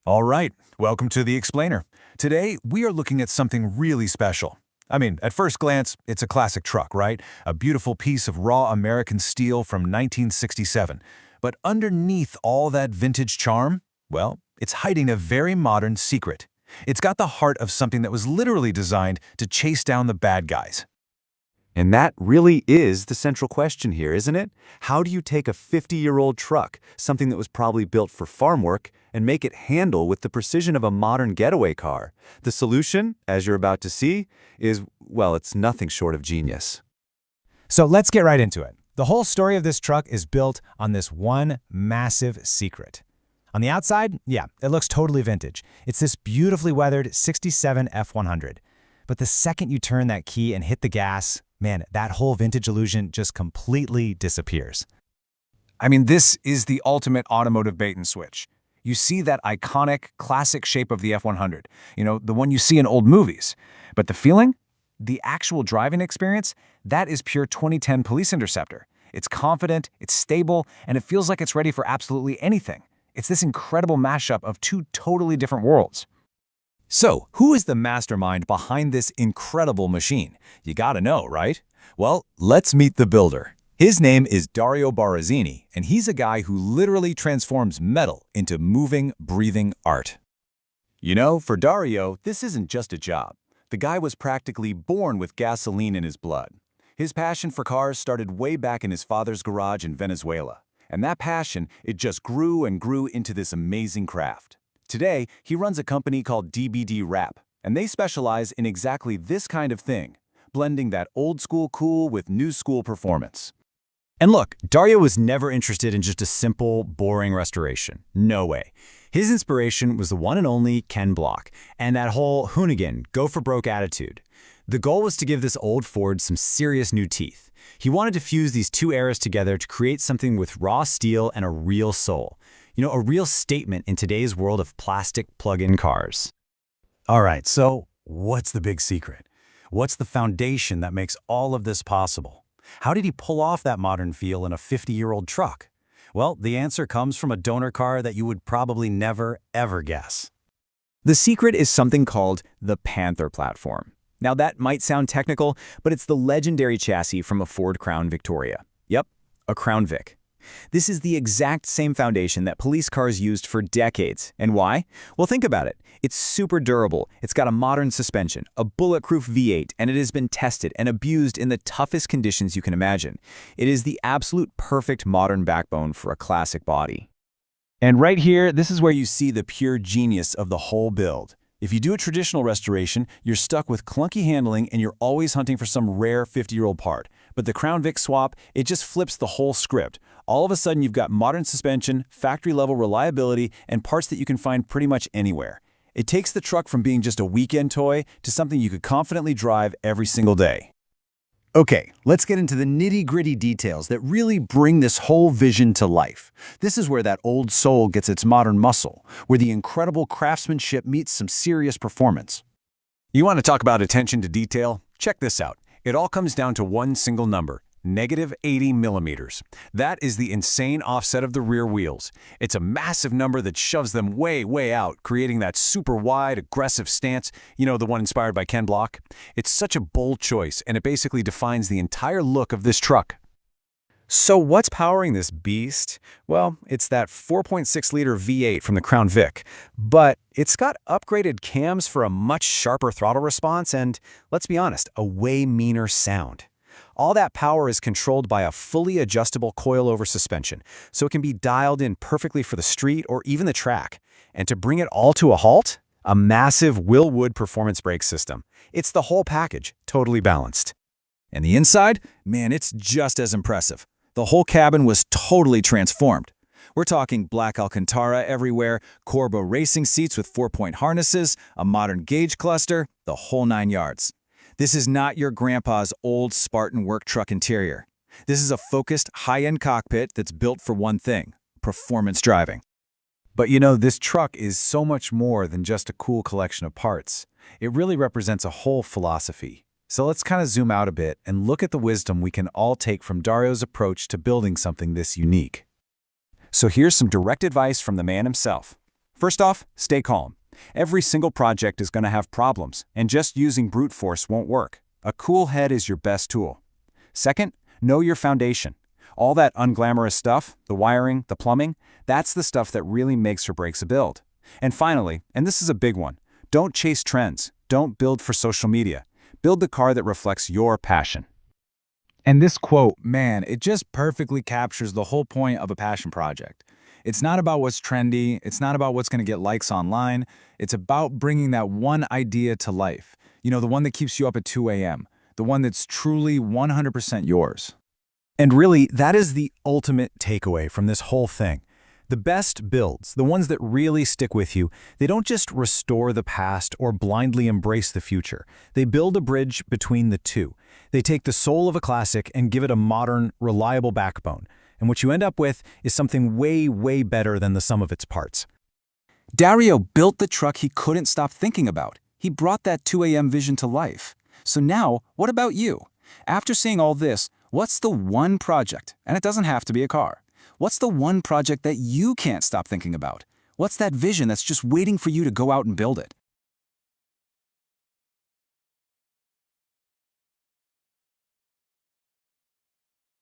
All right, welcome to The Explainer. Today, we are looking at something really special. I mean, at first glance, it's a classic truck, right? A beautiful piece of raw American steel from 1967. But underneath all that vintage charm, well, it's hiding a very modern secret. It's got the heart of something that was literally designed to chase down the bad guys. And that really is the central question here, isn't it? How do you take a 50-year-old truck, something that was probably built for farm work, and make it handle with the precision of a modern getaway car? The solution, as you're about to see, is, well, it's nothing short of genius. So let's get right into it. The whole story of this truck is built on this one massive secret. On the outside, yeah, it looks totally vintage. It's this beautifully weathered 67 F100. But the second you turn that key and hit the gas, man, that whole vintage illusion just completely disappears. I mean, this is the ultimate automotive bait and switch. You see that iconic, classic shape of the F100, the one you see in old movies. But the feeling? The actual driving experience? That is pure 2010 Police Interceptor. It's confident, it's stable, and it feels like it's ready for absolutely anything. It's this incredible mashup of two totally different worlds. So, who is the mastermind behind this incredible machine? You gotta know, right? Well, let's meet the builder. His name is Dario Barozzini, and he's a guy who literally transforms metal into moving, breathing art. For Dario, this isn't just a job. The guy was practically born with gasoline in his blood. His passion for cars started way back in his father's garage in Venezuela. And that passion, it just grew and grew into this amazing craft. Today, he runs a company called DBD Wrap, and they specialize in exactly this kind of thing, blending that old-school cool with new-school performance. And look, Dario was never interested in just a simple, boring restoration. No way. His inspiration was the one and only Ken Block, and that whole Hoonigan, go-for-broke attitude. The goal was to give this old Ford some serious new teeth. He wanted to fuse these two eras together to create something with raw steel and a real soul. A real statement in today's world of plastic plug-in cars. All right, so what's the big secret? What's the foundation that makes all of this possible? How did he pull off that modern feel in a 50-year-old truck? Well, the answer comes from a donor car that you would probably never, ever guess. The secret is something called the Panther platform. Now that might sound technical, but it's the legendary chassis from a Ford Crown Victoria. Yep, a Crown Vic. This is the exact same foundation that police cars used for decades. And why? Well, think about it. It's super durable. It's got a modern suspension, a bulletproof V8, and it has been tested and abused in the toughest conditions you can imagine. It is the absolute perfect modern backbone for a classic body. And right here, this is where you see the pure genius of the whole build. If you do a traditional restoration, you're stuck with clunky handling and you're always hunting for some rare 50-year-old part. But the Crown Vic swap, it just flips the whole script. All of a sudden, you've got modern suspension, factory-level reliability, and parts that you can find pretty much anywhere. It takes the truck from being just a weekend toy to something you could confidently drive every single day. Okay, let's get into the nitty-gritty details that really bring this whole vision to life. This is where that old soul gets its modern muscle, where the incredible craftsmanship meets some serious performance. You want to talk about attention to detail? Check this out. It all comes down to one single number, -80 millimeters. That is the insane offset of the rear wheels. It's a massive number that shoves them way, way out, creating that super wide, aggressive stance, the one inspired by Ken Block. It's such a bold choice, and it basically defines the entire look of this truck. So what's powering this beast? Well, it's that 4.6-liter V8 from the Crown Vic, but it's got upgraded cams for a much sharper throttle response and, let's be honest, a way meaner sound. All that power is controlled by a fully adjustable coilover suspension, so it can be dialed in perfectly for the street or even the track. And to bring it all to a halt, a massive Wilwood performance brake system. It's the whole package, totally balanced. And the inside? Man, it's just as impressive. The whole cabin was totally transformed. We're talking black Alcantara everywhere, Corbo racing seats with 4-point harnesses, a modern gauge cluster, the whole 9 yards. This is not your grandpa's old Spartan work truck interior. This is a focused, high-end cockpit that's built for one thing, performance driving. But this truck is so much more than just a cool collection of parts. It really represents a whole philosophy. So let's kind of zoom out a bit and look at the wisdom we can all take from Dario's approach to building something this unique. So here's some direct advice from the man himself. First off, stay calm. Every single project is going to have problems, and just using brute force won't work. A cool head is your best tool. Second, know your foundation. All that unglamorous stuff, the wiring, the plumbing, that's the stuff that really makes or breaks a build. And finally, and this is a big one, don't chase trends. Don't build for social media. Build the car that reflects your passion. And this quote, man, it just perfectly captures the whole point of a passion project. It's not about what's trendy, it's not about what's going to get likes online, it's about bringing that one idea to life. You know, the one that keeps you up at 2 a.m., the one that's truly 100% yours. And really, that is the ultimate takeaway from this whole thing. The best builds, the ones that really stick with you, they don't just restore the past or blindly embrace the future. They build a bridge between the two. They take the soul of a classic and give it a modern, reliable backbone. And what you end up with is something way, way better than the sum of its parts. Dario built the truck he couldn't stop thinking about. He brought that 2 a.m. vision to life. So now, what about you? After seeing all this, what's the one project, and it doesn't have to be a car, what's the one project that you can't stop thinking about? What's that vision that's just waiting for you to go out and build it?